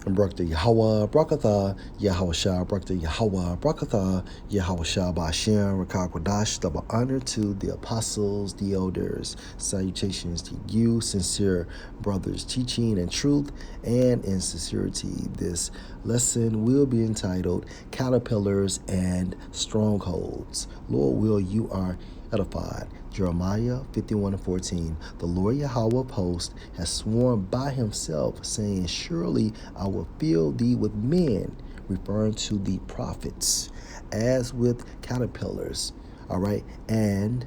Brakta Yahweh, Brakatha, Yahweh Brakta Yahweh, Brakatha, Yahweh Ba'ashem, Rakakwadash, double honor to the apostles, the elders. Salutations to you, sincere brothers, teaching in truth and in sincerity. This lesson will be entitled Caterpillars and Strongholds. Lord will, you are edified. Jeremiah 51:14. The Lord Yahweh of hosts has sworn by himself, saying, surely I will fill thee with men, referring to the prophets, as with caterpillars. All right. And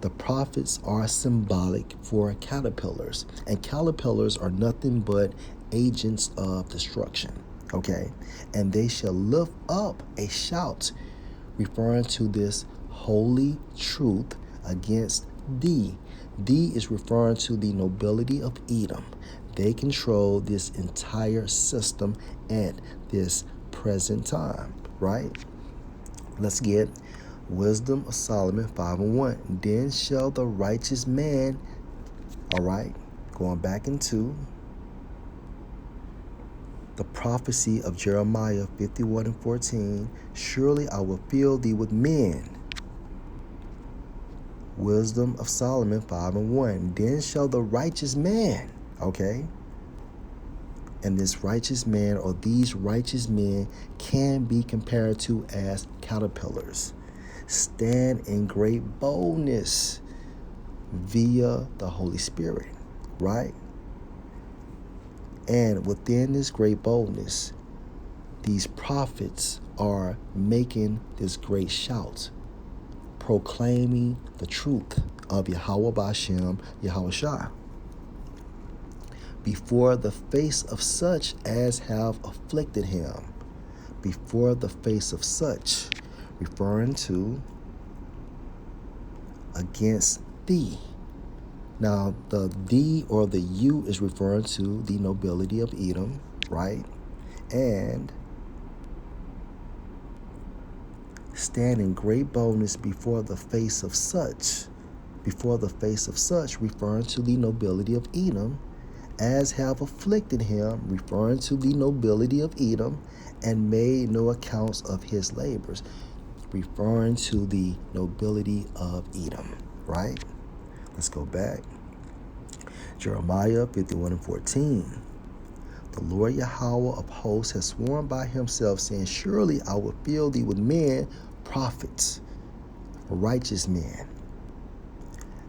the prophets are symbolic for caterpillars. And caterpillars are nothing but agents of destruction. Okay. And they shall lift up a shout, referring to this holy truth against thee. Thee is referring to the nobility of Edom. They control this entire system at this present time, right? Let's get Wisdom of Solomon 5:1. Then shall the righteous man, all right, going back into the prophecy of Jeremiah 51:14, surely I will fill thee with men. Wisdom of Solomon 5:1. Then shall the righteous man, okay? And this righteous man, or these righteous men, can be compared to as caterpillars, stand in great boldness via the Holy Spirit, right? And within this great boldness, these prophets are making this great shout, proclaiming the truth of Yahweh Ba'ashem, Yahweh Shah, before the face of such as have afflicted him. Before the face of such, referring to against thee. Now, the thee or the you is referring to the nobility of Edom, right? And stand in great boldness before the face of such, referring to the nobility of Edom, as have afflicted him, referring to the nobility of Edom, and made no accounts of his labors, referring to the nobility of Edom, right? Let's go back. Jeremiah 51:14. The Lord Yahweh of hosts has sworn by himself, saying, surely I will fill thee with men, prophets, righteous men,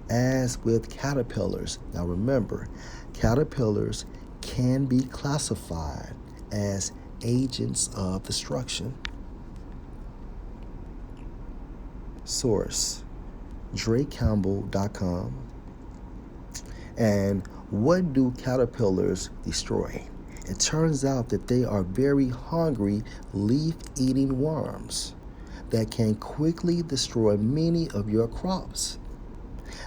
as with caterpillars. Now remember, caterpillars can be classified as agents of destruction. Source, DreCampbell.com. And what do caterpillars destroy? It turns out that they are very hungry, leaf-eating worms that can quickly destroy many of your crops.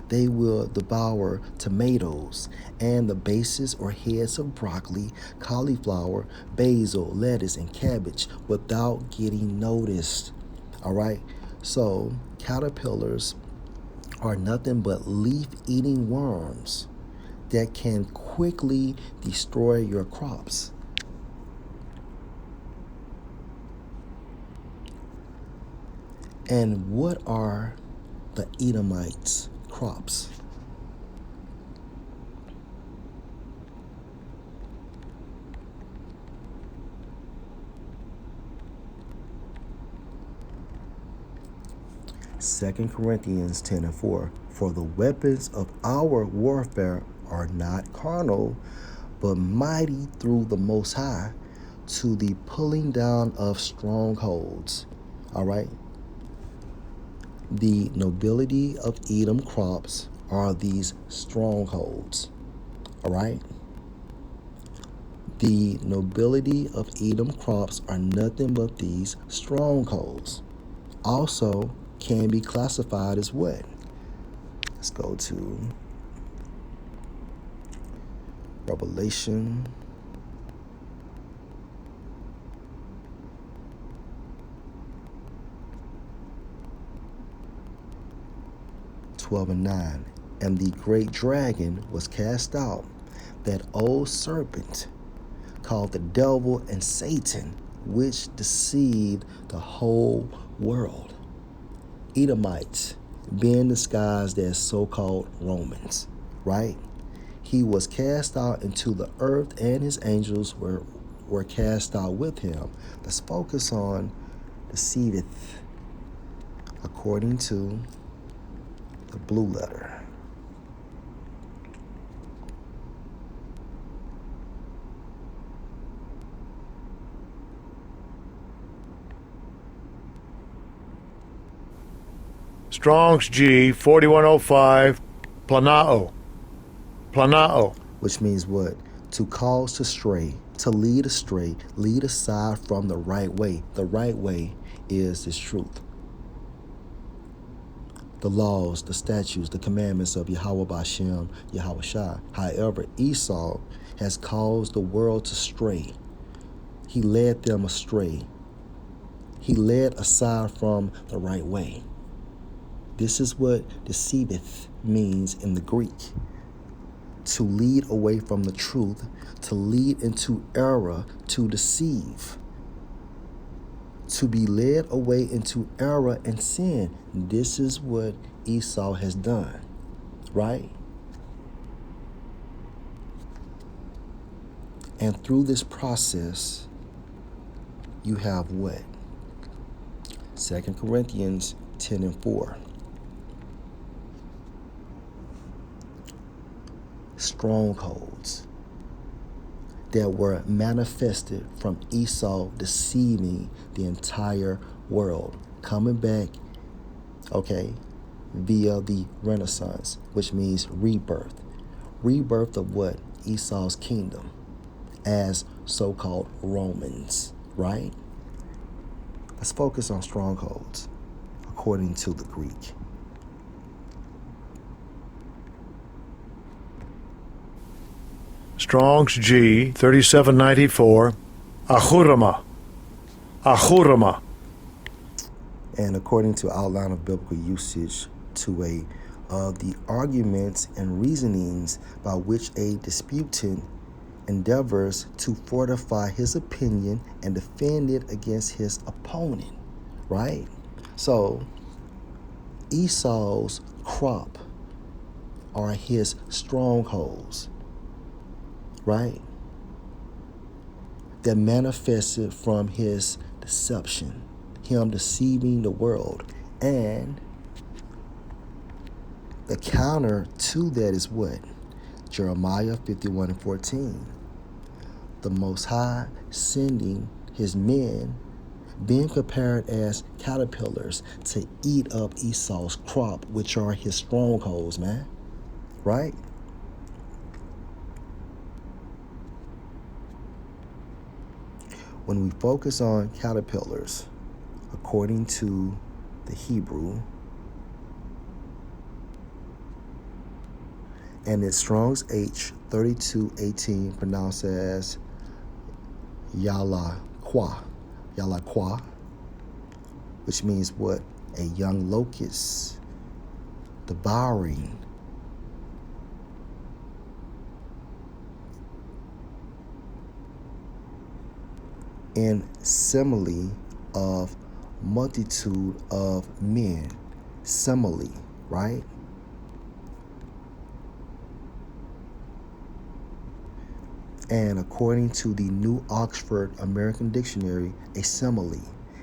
They will devour tomatoes and the bases or heads of broccoli, cauliflower, basil, lettuce, and cabbage without getting noticed. All right? So, caterpillars are nothing but leaf-eating worms that can quickly destroy your crops. And what are the Edomites' crops? Second Corinthians 10:4. For the weapons of our warfare are not carnal, but mighty through the Most High to the pulling down of strongholds. All right? The nobility of Edom crops are these strongholds. All right? The nobility of Edom crops are nothing but these strongholds. Also can be classified as what? Let's go to Revelation 12:9. And the great dragon was cast out, that old serpent, called the devil and Satan, which deceived the whole world. Edomites, being disguised as so-called Romans, right? He was cast out into the earth, and his angels were cast out with him. Let's focus on deceiveth, according to the blue letter. Strong's G 4105 planao. Planao. Which means what? To cause to stray, to lead astray, lead aside from the right way. The right way is this truth. The laws, the statutes, the commandments of Yahweh Bashem, Yahweh Shai. However, Esau has caused the world to stray. He led them astray. He led aside from the right way. This is what deceiveth means in the Greek. To lead away from the truth, to lead into error, to deceive. To be led away into error and sin. This is what Esau has done, right? And through this process, you have what? 2 Corinthians 10 and 4. Strongholds that were manifested from Esau deceiving the entire world, coming back, okay, via the Renaissance, which means rebirth. Rebirth of what? Esau's kingdom as so-called Romans, right? Let's focus on strongholds according to the Greek. Strong's G 3794 Ahurama. Ahurama. And according to outline of biblical usage, to a of the arguments and reasonings by which a disputant endeavors to fortify his opinion and defend it against his opponent, right? So Esau's crop are his strongholds, right? That manifested from his deception, him deceiving the world. And the counter to that is what? Jeremiah 51 and 14. The Most High sending his men, being prepared as caterpillars to eat up Esau's crop, which are his strongholds, man. Right? When we focus on caterpillars, according to the Hebrew, and it's Strong's H 3218, pronounced as Yalaqua, which means what? A young locust devouring. In simile of multitude of men. Simile, right? And according to the New Oxford American Dictionary, a simile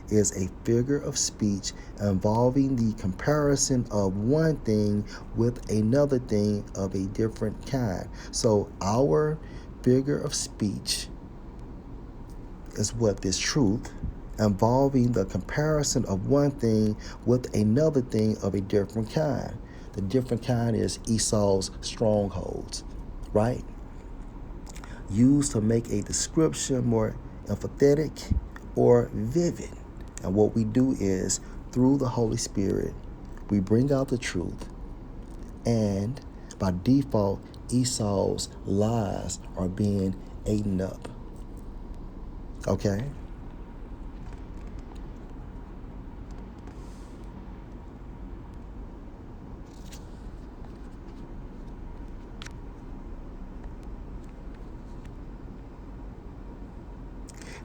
is a figure of speech involving the comparison of one thing with another thing of a different kind. So our figure of speech is what? This truth involving the comparison of one thing with another thing of a different kind. The different kind is Esau's strongholds, right? Used to make a description more emphatic or vivid. And what we do is, through the Holy Spirit, we bring out the truth. And by default, Esau's lies are being eaten up. Okay?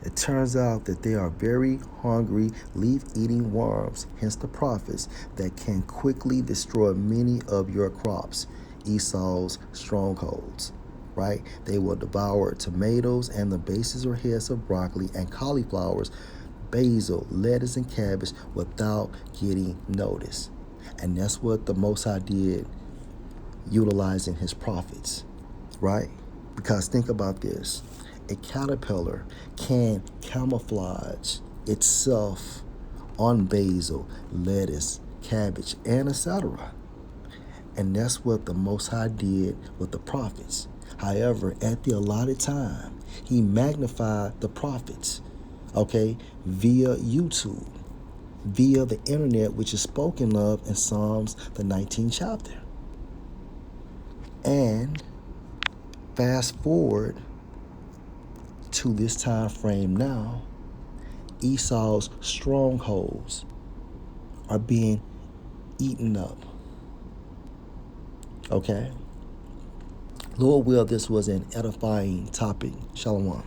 It turns out that they are very hungry, leaf-eating worms, hence the prophets, that can quickly destroy many of your crops, Esau's strongholds. Right? They will devour tomatoes and the bases or heads of broccoli and cauliflowers, basil, lettuce, and cabbage without getting noticed. And that's what the Most High did, utilizing his prophets, right? Because think about this. A caterpillar can camouflage itself on basil, lettuce, cabbage, and etc. And that's what the Most High did with the prophets. However, at the allotted time, he magnified the prophets, okay, via YouTube, via the internet, which is spoken of in Psalms, the 19th chapter. And fast forward to this time frame now, Esau's strongholds are being eaten up. Okay? Lord will, this was an edifying topic. Shalom.